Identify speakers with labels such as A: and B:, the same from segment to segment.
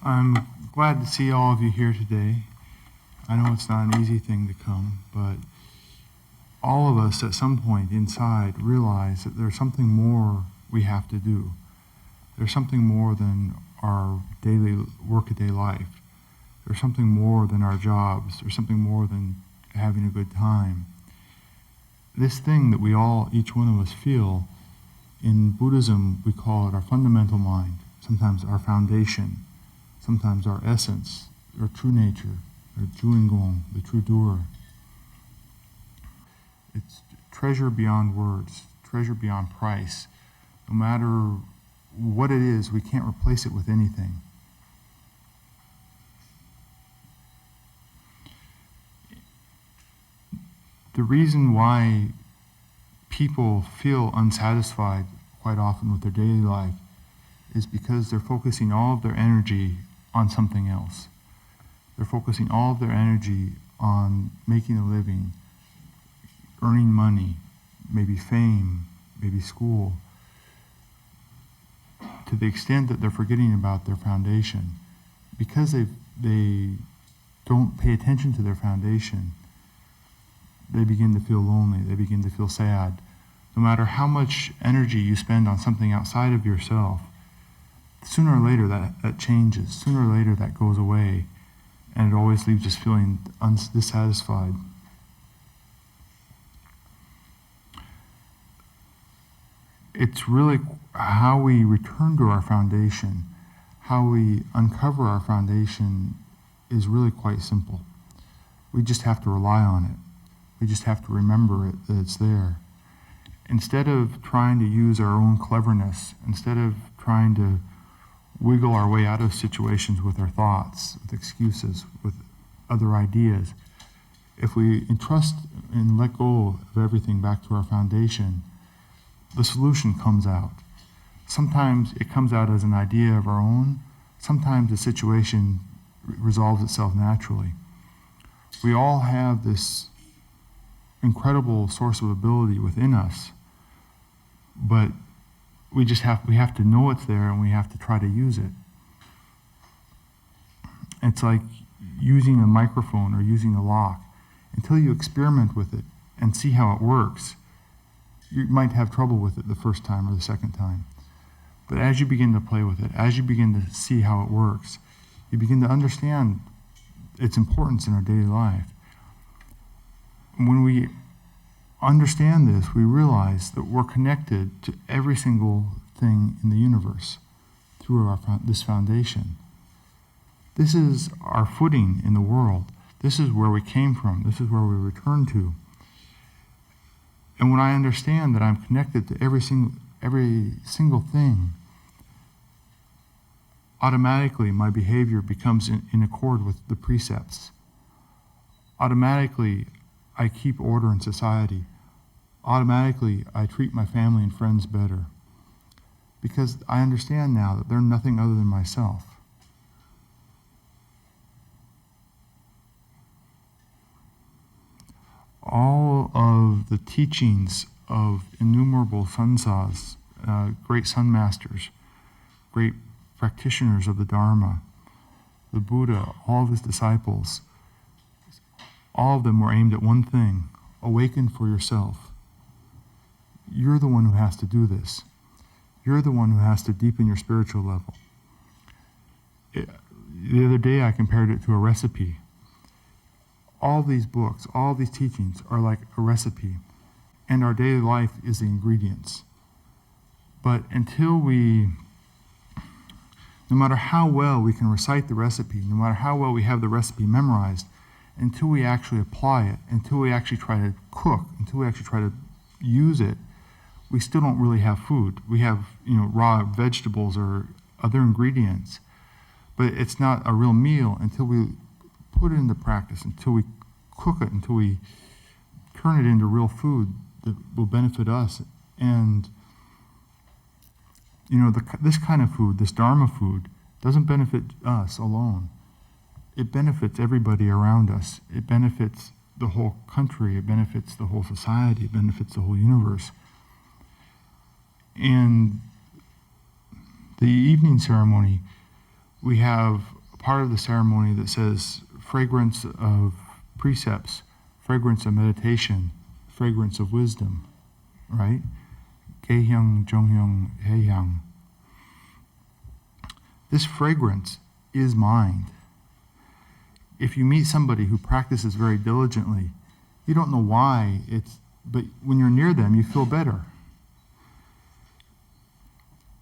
A: I'm glad to see all of you here today. I know it's not an easy thing to come, but all of us at some point inside realize that there's something more we have to do. There's something more than our daily workaday life. There's something more than our jobs. There's something more than having a good time. This thing that we all, each one of us feel, in Buddhism we call it our fundamental mind, sometimes our foundation, sometimes our essence, our true nature, our Juingong, the true doer. It's treasure beyond words, treasure beyond price. No matter what it is, we can't replace it with anything. The reason why people feel unsatisfied quite often with their daily life is because they're focusing all of their energy on something else. They're focusing all of their energy on making a living, earning money, maybe fame, maybe school, to the extent that they're forgetting about their foundation. Because they don't pay attention to their foundation, they begin to feel lonely, they begin to feel sad. No matter how much energy you spend on something outside of yourself, sooner or later that changes, sooner or later that goes away, and it always leaves us feeling dissatisfied. It's really how we return to our foundation, how we uncover our foundation is really quite simple. We just have to rely on it. We just have to remember it, that it's there. Instead of trying to use our own cleverness, instead of trying to wiggle our way out of situations with our thoughts, with excuses, with other ideas, if we entrust and let go of everything back to our foundation, the solution comes out. Sometimes it comes out as an idea of our own. Sometimes the situation resolves itself naturally. We all have this incredible source of ability within us, but we have to know it's there, and we have to try to use it. It's like using a microphone or using a lock. Until you experiment with it and see how it works, you might have trouble with it the first time or the second time. But as you begin to play with it, as you begin to see how it works, you begin to understand its importance in our daily life. When we understand this, we realize that we're connected to every single thing in the universe through this foundation. This is our footing in the world. This is where we came from. This is where we return to. And when I understand that I'm connected to every single thing, automatically my behavior becomes in accord with the precepts. Automatically, I keep order in society. Automatically, I treat my family and friends better. Because I understand now that they're nothing other than myself. All of the teachings of innumerable sansas, great sun masters, great practitioners of the Dharma, the Buddha, all of his disciples, all of them were aimed at one thing: awaken for yourself. You're the one who has to do this. You're the one who has to deepen your spiritual level. The other day I compared it to a recipe. All these books, all these teachings are like a recipe, and our daily life is the ingredients. But no matter how well we can recite the recipe, no matter how well we have the recipe memorized, until we actually apply it, until we actually try to cook, until we actually try to use it, we still don't really have food. We have, raw vegetables or other ingredients, but it's not a real meal until we put it into practice, until we cook it, until we turn it into real food that will benefit us. And this kind of food, this Dharma food, doesn't benefit us alone. It benefits everybody around us. It benefits the whole country. It benefits the whole society. It benefits the whole universe. And the evening ceremony, we have part of the ceremony that says fragrance of precepts, fragrance of meditation, fragrance of wisdom, right? Gehyung, Jonghyung, Heihyung. This fragrance is mind. If you meet somebody who practices very diligently, you don't know why but when you're near them, you feel better.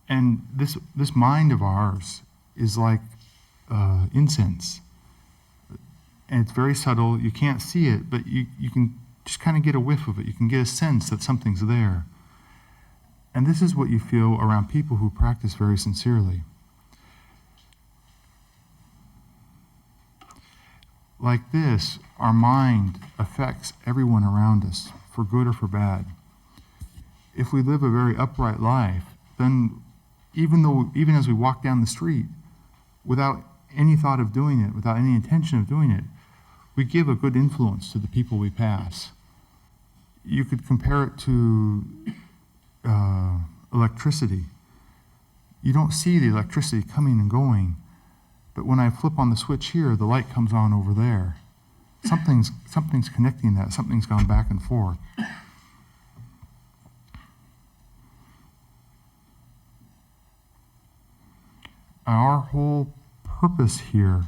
A: And this mind of ours is like incense. And it's very subtle, you can't see it, but you can just kind of get a whiff of it. You can get a sense that something's there. And this is what you feel around people who practice very sincerely. Like this, our mind affects everyone around us, for good or for bad. If we live a very upright life, then even as we walk down the street, without any thought of doing it, without any intention of doing it, we give a good influence to the people we pass. You could compare it to electricity. You don't see the electricity coming and going, but when I flip on the switch here, the light comes on over there. Something's connecting that, something's gone back and forth. Our whole purpose here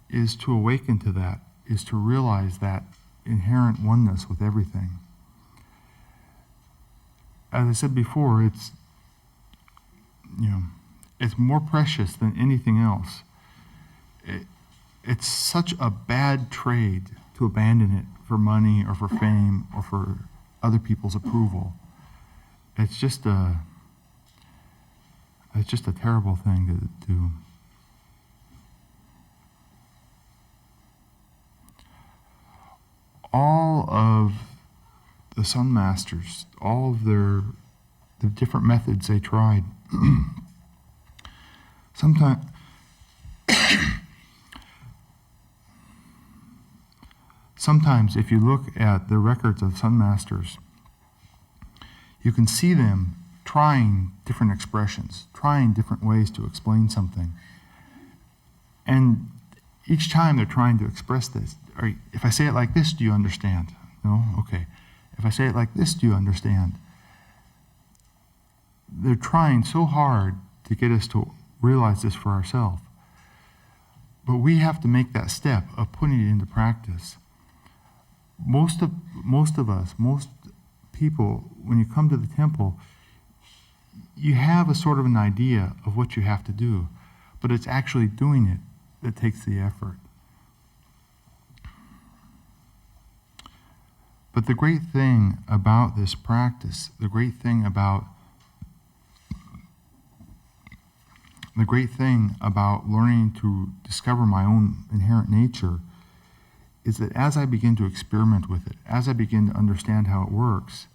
A: is to awaken to that, is to realize that inherent oneness with everything. As I said before, it's more precious than anything else. It's such a bad trade to abandon it for money or for fame or for other people's approval. It's just a terrible thing to do. All of the Sun Masters, all of the different methods they tried, sometimes if you look at the records of Sun Masters, you can see them trying different expressions, trying different ways to explain something. And each time they're trying to express this, if I say it like this, do you understand? No? Okay. If I say it like this, do you understand? They're trying so hard to get us to realize this for ourselves. But we have to make that step of putting it into practice. Most people, when you come to the temple, you have a sort of an idea of what you have to do, but it's actually doing it that takes the effort. But the great thing about this practice, the great thing about learning to discover my own inherent nature is that as I begin to experiment with it, as I begin to understand how it works,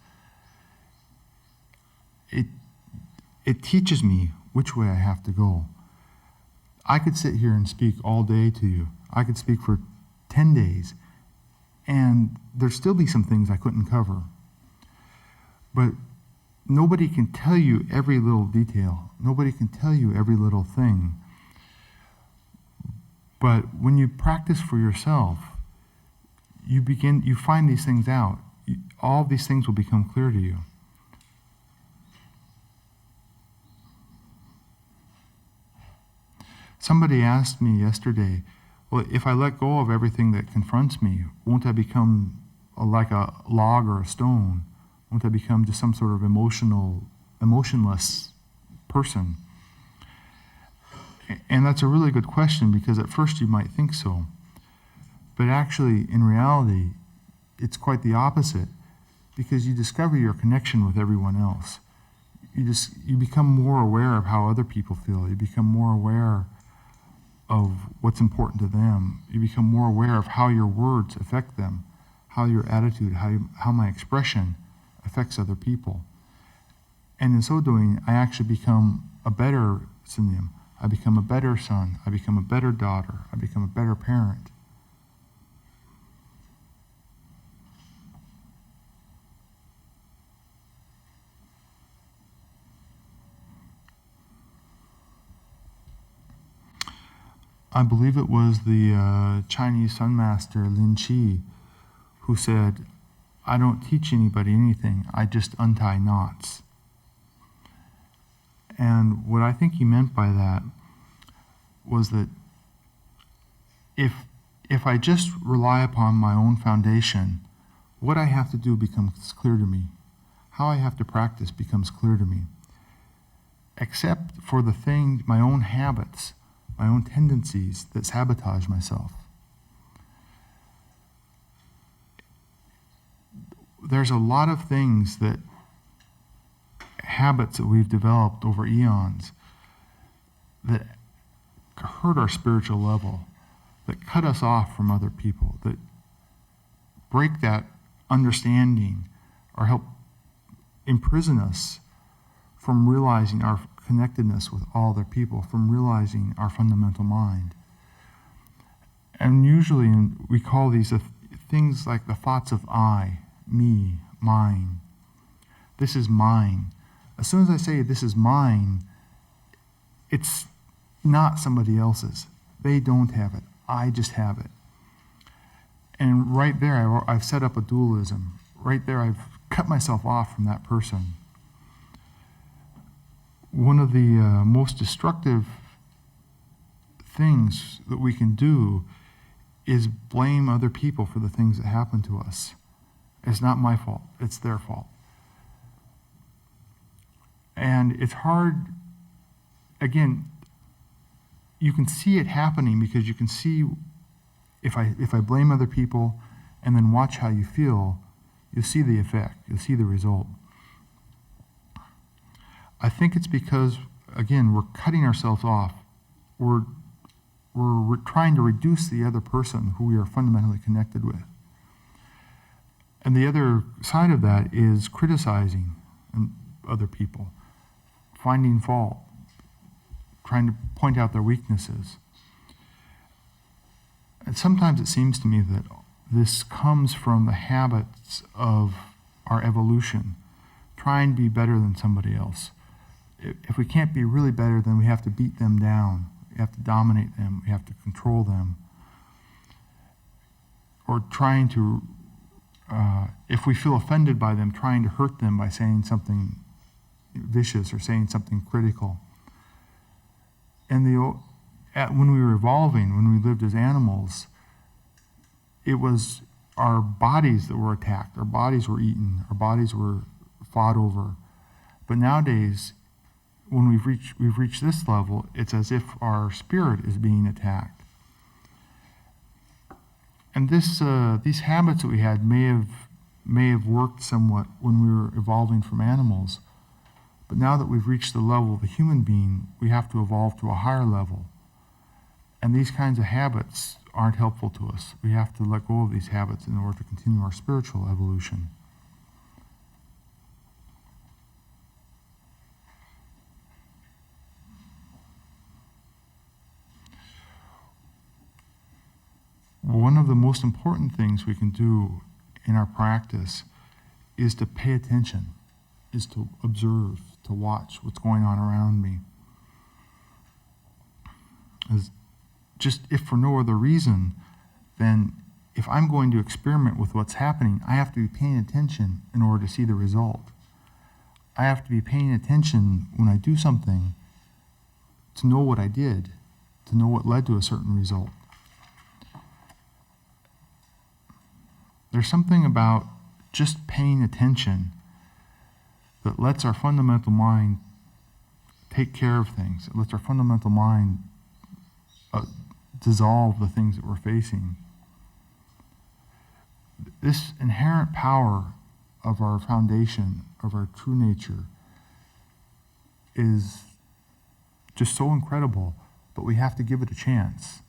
A: it teaches me which way I have to go. I could sit here and speak all day to you. I could speak for 10 days, and there'd still be some things I couldn't cover. But nobody can tell you every little detail. Nobody can tell you every little thing. But when you practice for yourself, you find these things out. All of these things will become clear to you. Somebody asked me yesterday, well, if I let go of everything that confronts me, won't I become like a log or a stone? Won't I become just some sort of emotionless person? And that's a really good question, because at first you might think so. But actually, in reality, it's quite the opposite, because you discover your connection with everyone else. You become more aware of how other people feel. You become more aware of what's important to them. You become more aware of how your words affect them, how your attitude, how my expression affects other people. And in so doing, I actually become a better Sunyam. I become a better son. I become a better daughter. I become a better parent. I believe it was the Chinese Sun Master Lin Chi who said, "I don't teach anybody anything, I just untie knots." And what I think he meant by that was that if I just rely upon my own foundation, what I have to do becomes clear to me. How I have to practice becomes clear to me. Except for the thing, my own habits, my own tendencies that sabotage myself. There's a lot of things that, habits that we've developed over eons that hurt our spiritual level, that cut us off from other people, that break that understanding or help imprison us from realizing our connectedness with all other people, from realizing our fundamental mind. And usually we call these things like the thoughts of I, me, mine. This is mine. As soon as I say this is mine, it's not somebody else's. They don't have it. I just have it. And right there, I've set up a dualism. Right there, I've cut myself off from that person. One of the most destructive things that we can do is blame other people for the things that happen to us. It's not my fault, it's their fault. And it's hard, again, you can see it happening because you can see if I blame other people and then watch how you feel, you'll see the effect, you'll see the result. I think it's because, again, we're cutting ourselves off. We're trying to reduce the other person who we are fundamentally connected with. And the other side of that is criticizing other people, finding fault, trying to point out their weaknesses. And sometimes it seems to me that this comes from the habits of our evolution, trying to be better than somebody else. If we can't be really better, then we have to beat them down. We have to dominate them. We have to control them. Or trying to, if we feel offended by them, trying to hurt them by saying something vicious or saying something critical. And when we were evolving, when we lived as animals, it was our bodies that were attacked. Our bodies were eaten. Our bodies were fought over. But nowadays, when we've reached this level, it's as if our spirit is being attacked. And these habits that we had may have worked somewhat when we were evolving from animals, but now that we've reached the level of a human being, we have to evolve to a higher level. And these kinds of habits aren't helpful to us. We have to let go of these habits in order to continue our spiritual evolution. One of the most important things we can do in our practice is to pay attention, is to observe, to watch what's going on around me. Just if for no other reason, then if I'm going to experiment with what's happening, I have to be paying attention in order to see the result. I have to be paying attention when I do something to know what I did, to know what led to a certain result. There's something about just paying attention that lets our fundamental mind take care of things. It lets our fundamental mind dissolve the things that we're facing. This inherent power of our foundation, of our true nature, is just so incredible, but we have to give it a chance.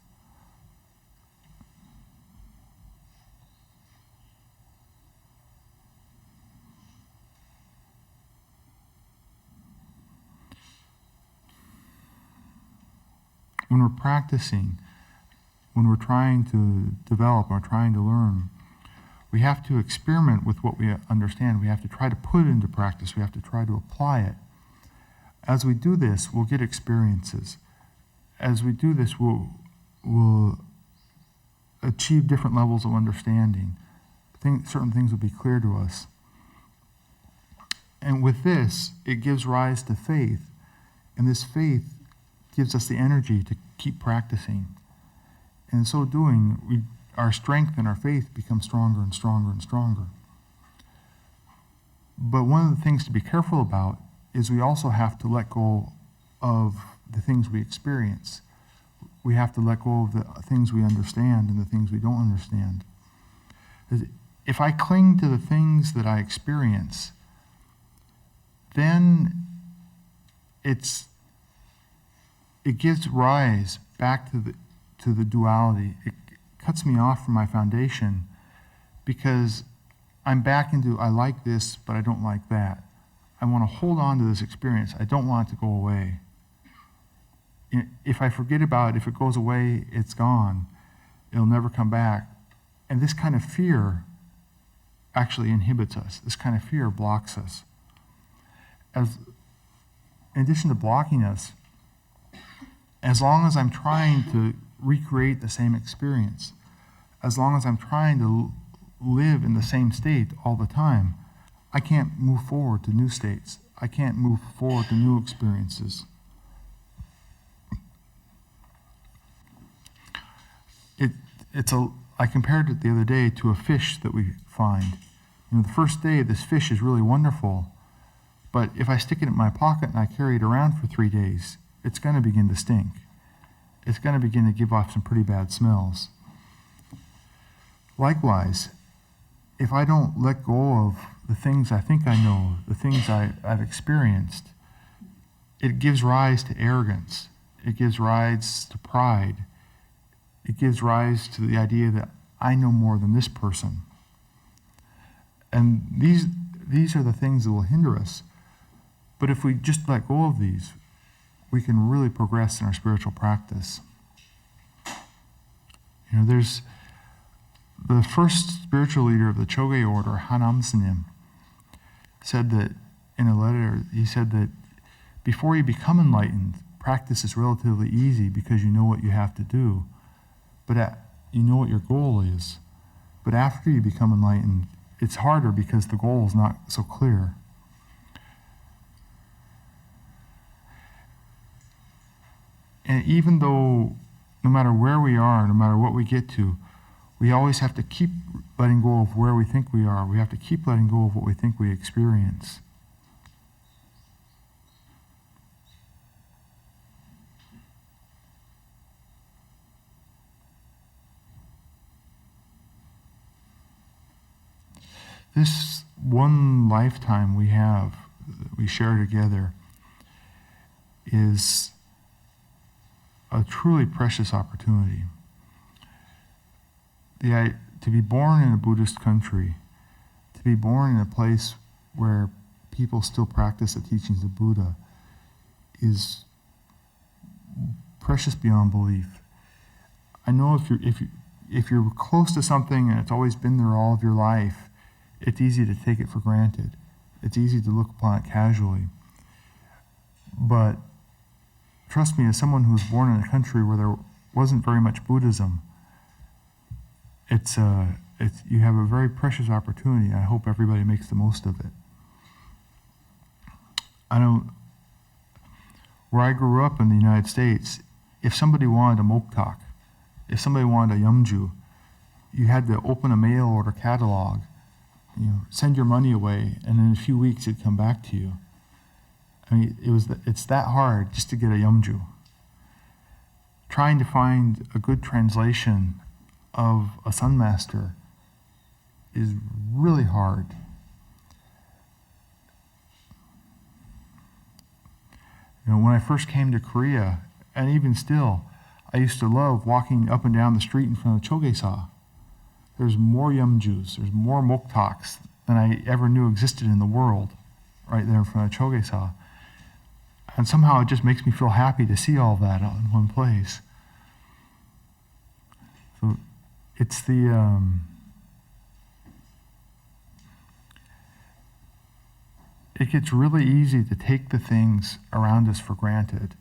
A: When we're practicing, when we're trying to develop or trying to learn, we have to experiment with what we understand. We have to try to put it into practice. We have to try to apply it. As we do this, we'll get experiences. As we do this, we'll will achieve different levels of understanding. Certain things will be clear to us. And with this, it gives rise to faith. And this faith gives us the energy to keep practicing. And in so doing, our strength and our faith become stronger and stronger and stronger. But one of the things to be careful about is we also have to let go of the things we experience. We have to let go of the things we understand and the things we don't understand. If I cling to the things that I experience, then it gives rise back to the duality. It cuts me off from my foundation because I'm back into, I like this, but I don't like that. I want to hold on to this experience. I don't want it to go away. If I forget about it, if it goes away, it's gone. It'll never come back. And this kind of fear actually inhibits us. This kind of fear blocks us. In addition to blocking us, as long as I'm trying to recreate the same experience, as long as I'm trying to live in the same state all the time, I can't move forward to new states. I can't move forward to new experiences. I compared it the other day to a fish that we find. The first day, this fish is really wonderful, but if I stick it in my pocket and I carry it around for 3 days, it's going to begin to stink. It's going to begin to give off some pretty bad smells. Likewise, if I don't let go of the things I think I know, the things I've experienced, it gives rise to arrogance. It gives rise to pride. It gives rise to the idea that I know more than this person. And these are the things that will hinder us. But if we just let go of these, we can really progress in our spiritual practice. There's the first spiritual leader of the Choge order, Hanamsanim, said that in a letter, he said that before you become enlightened, practice is relatively easy because you know what you have to do, but you know what your goal is. But after you become enlightened, it's harder because the goal is not so clear. And even though, no matter where we are, no matter what we get to, we always have to keep letting go of where we think we are. We have to keep letting go of what we think we experience. This one lifetime we have, that we share together, is a truly precious opportunity. To be born in a Buddhist country, to be born in a place where people still practice the teachings of Buddha, is precious beyond belief. I know if you're close to something and it's always been there all of your life, it's easy to take it for granted. It's easy to look upon it casually. But trust me, as someone who was born in a country where there wasn't very much Buddhism, you have a very precious opportunity. I hope everybody makes the most of it. Where I grew up in the United States, if somebody wanted a moktak, if somebody wanted a yumju, you had to open a mail order catalog, send your money away, and in a few weeks it'd come back to you. I mean, it's that hard just to get a yumju. Trying to find a good translation of a Sun Master is really hard. When I first came to Korea, and even still, I used to love walking up and down the street in front of Choge-sa. There's more yumjus, there's more moktaks than I ever knew existed in the world, right there in front of Choge-sa. And somehow it just makes me feel happy to see all of that in one place. So it's it gets really easy to take the things around us for granted,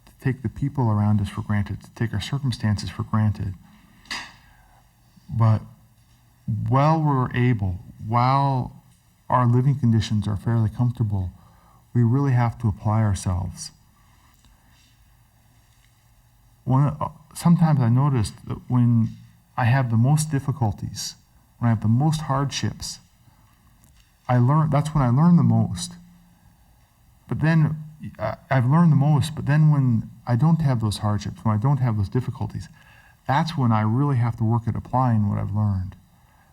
A: to take the people around us for granted, to take our circumstances for granted. But while our living conditions are fairly comfortable, we really have to apply ourselves. Sometimes I notice that when I have the most difficulties, when I have the most hardships, that's when I learn the most. But then I've learned the most, but then when I don't have those hardships, when I don't have those difficulties, that's when I really have to work at applying what I've learned.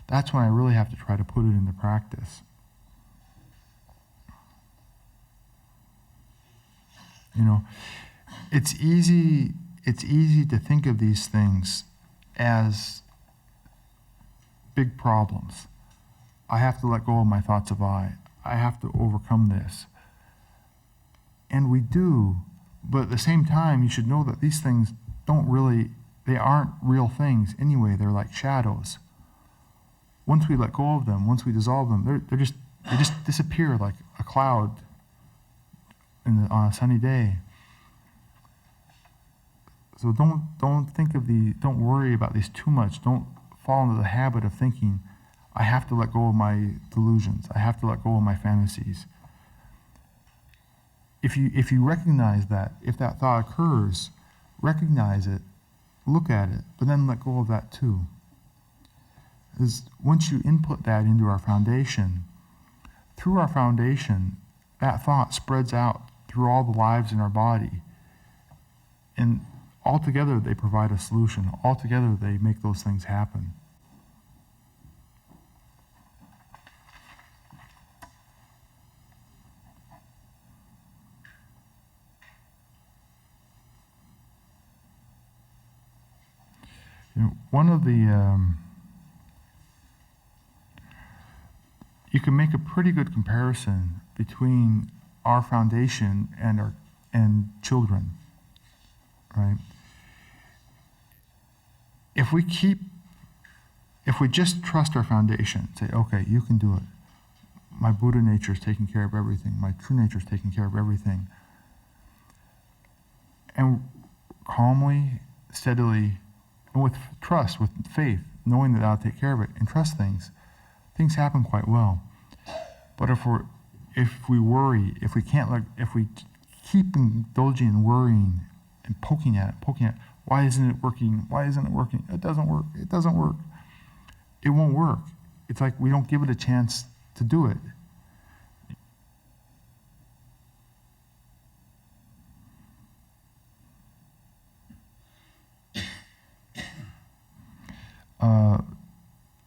A: That's when I really have to try to put it into practice. It's easy to think of these things as big problems. I have to let go of my thoughts of I. I have to overcome this. And we do, but at the same time, you should know that these things they aren't real things anyway. They're like shadows. Once we let go of them, once we dissolve them, they just disappear like a cloud on a sunny day. So don't worry about these too much. Don't fall into the habit of thinking, I have to let go of my delusions. I have to let go of my fantasies. If you recognize that, if that thought occurs, recognize it, look at it, but then let go of that too. Because once you input that into our foundation, through our foundation, that thought spreads out through all the lives in our body. And altogether, they provide a solution. Altogether, they make those things happen. One of the you can make a pretty good comparison between our foundation and children, right? If we just trust our foundation, say, okay, you can do it. My Buddha nature is taking care of everything. My true nature is taking care of everything. And calmly, steadily, and with trust, with faith, knowing that I'll take care of it, and trust things happen quite well. But if we worry, if we keep indulging in worrying and poking at it, why isn't it working? Why isn't it working? It doesn't work. It doesn't work. It won't work. It's like we don't give it a chance to do it.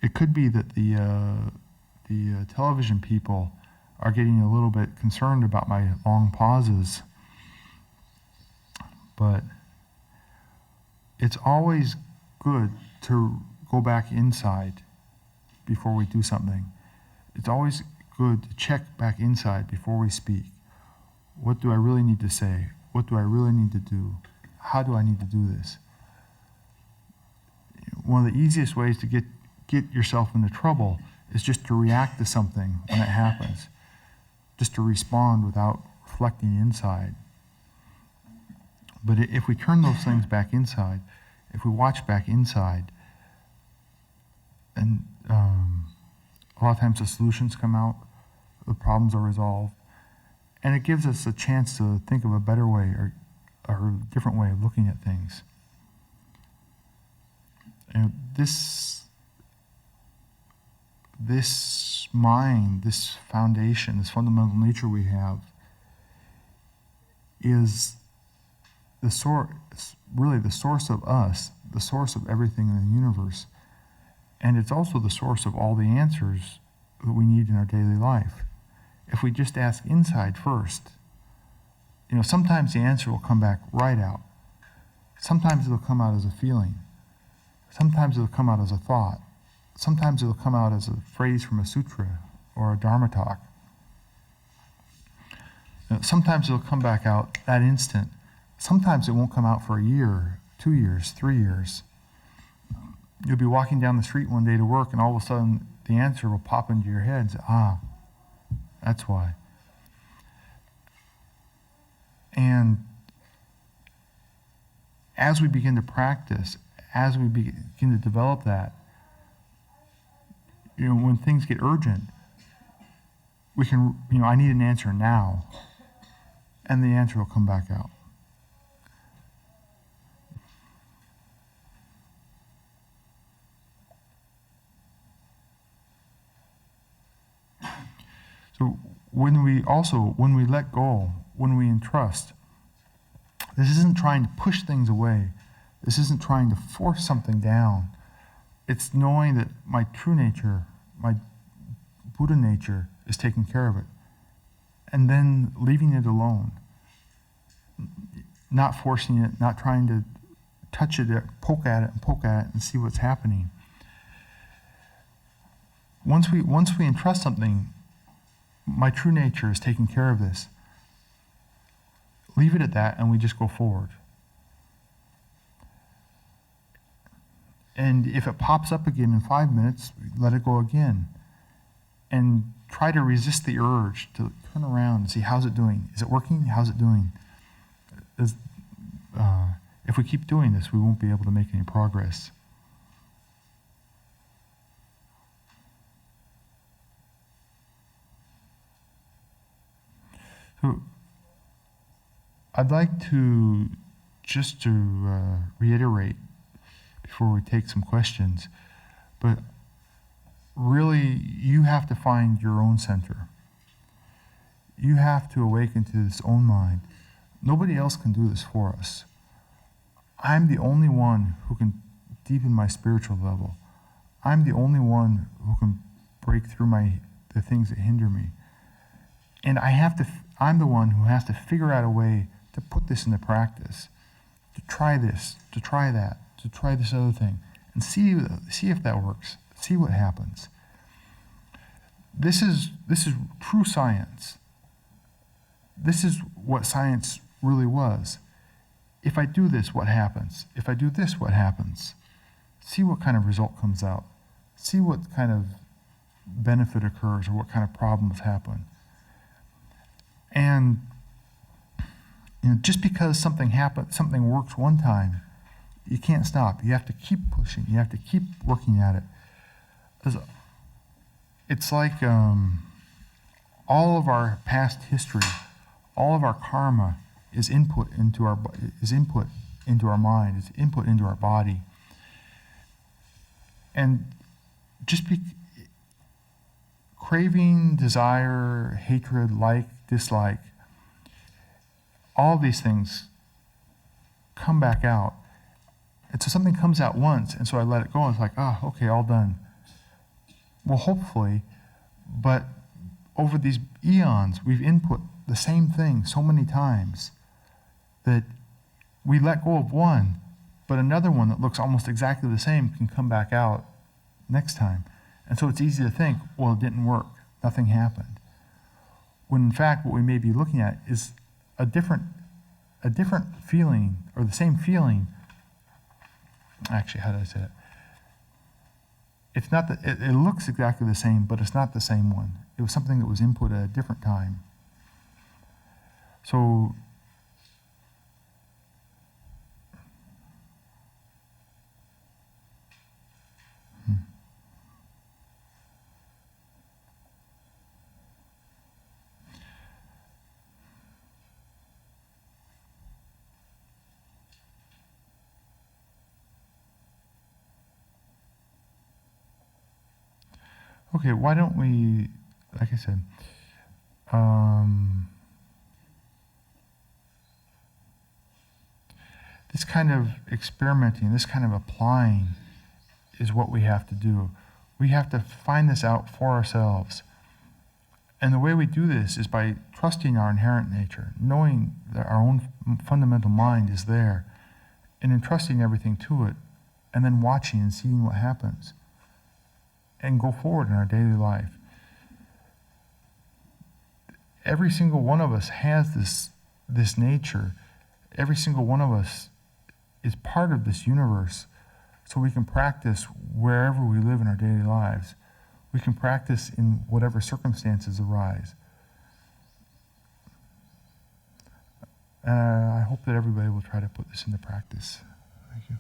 A: It could be that the television people are getting a little bit concerned about my long pauses, but it's always good to go back inside before we do something. It's always good to check back inside before we speak. What do I really need to say? What do I really need to do? How do I need to do this? One of the easiest ways to get yourself into trouble is just to react to something when it happens, just to respond without reflecting inside. But if we turn those things back inside, if we watch back inside, and a lot of times the solutions come out, the problems are resolved, and it gives us a chance to think of a better way or a different way of looking at things. And this mind, this foundation, this fundamental nature we have is the source, really the source of us, the source of everything in the universe. And it's also the source of all the answers that we need in our daily life. If we just ask inside first, sometimes the answer will come back right out. Sometimes it'll come out as a feeling. Sometimes it'll come out as a thought. Sometimes it'll come out as a phrase from a sutra or a Dharma talk. Sometimes it'll come back out that instant. Sometimes it won't come out for a year, 2 years, 3 years. You'll be walking down the street one day to work, and all of a sudden the answer will pop into your head and say, that's why. And as we begin to practice, as we begin to develop that, when things get urgent, we can, I need an answer now, and the answer will come back out. So when we let go, when we entrust, this isn't trying to push things away. This isn't trying to force something down. It's knowing that my true nature, my Buddha nature, is taking care of it. And then leaving it alone. Not forcing it, not trying to touch it, poke at it and see what's happening. Once we entrust something, my true nature is taking care of this. Leave it at that and we just go forward. And if it pops up again in 5 minutes, let it go again. And try to resist the urge to turn around and see, how's it doing? Is it working? How's it doing? If we keep doing this, we won't be able to make any progress. So I'd like to just to reiterate before we take some questions, but really you have to find your own center. You have to awaken to this own mind. Nobody else can do this for us. I'm the only one who can deepen my spiritual level. I'm the only one who can break through the things that hinder me. And I'm the one who has to figure out a way to put this into practice, to try this, to try that, to try this other thing, and see if that works, see what happens. This is true science. This is what science really was. If I do this, what happens? If I do this, what happens? See what kind of result comes out. See what kind of benefit occurs or what kind of problems happen. And just because something works one time, you can't stop. You have to keep pushing. You have to keep working at it. It's like all of our past history, all of our karma is input into our mind, is input into our body. And craving, desire, hatred, like, dislike, all of these things come back out. And so something comes out once, and so I let it go, and it's like, okay, all done. Well, hopefully, but over these eons, we've input the same thing so many times that we let go of one, but another one that looks almost exactly the same can come back out next time. And so it's easy to think, well, it didn't work, nothing happened. When in fact, what we may be looking at is a different feeling, or the same feeling. Actually, how did I say it? It's not that it looks exactly the same, but it's not the same one. It was something that was input at a different time. So okay, why don't we, like I said, this kind of experimenting, this kind of applying is what we have to do. We have to find this out for ourselves. And the way we do this is by trusting our inherent nature, knowing that our own fundamental mind is there, and entrusting everything to it, and then watching and seeing what happens, and go forward in our daily life. Every single one of us has this nature. Every single one of us is part of this universe, so we can practice wherever we live in our daily lives. We can practice in whatever circumstances arise. I hope that everybody will try to put this into practice. Thank you.